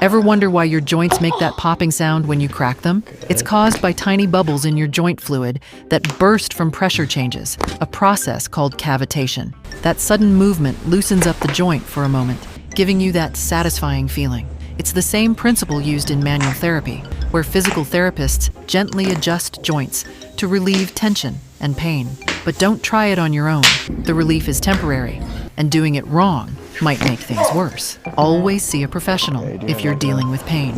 Ever wonder why your joints make that popping sound when you crack them? It's caused by tiny bubbles in your joint fluid that burst from pressure changes, a process called cavitation. That sudden movement loosens up the joint for a moment, giving you that satisfying feeling. It's the same principle used in manual therapy, where physical therapists gently adjust joints to relieve tension and pain. But don't try it on your own. The relief is temporary, and doing it wrong might make things worse. Always see a professional if you're dealing with pain.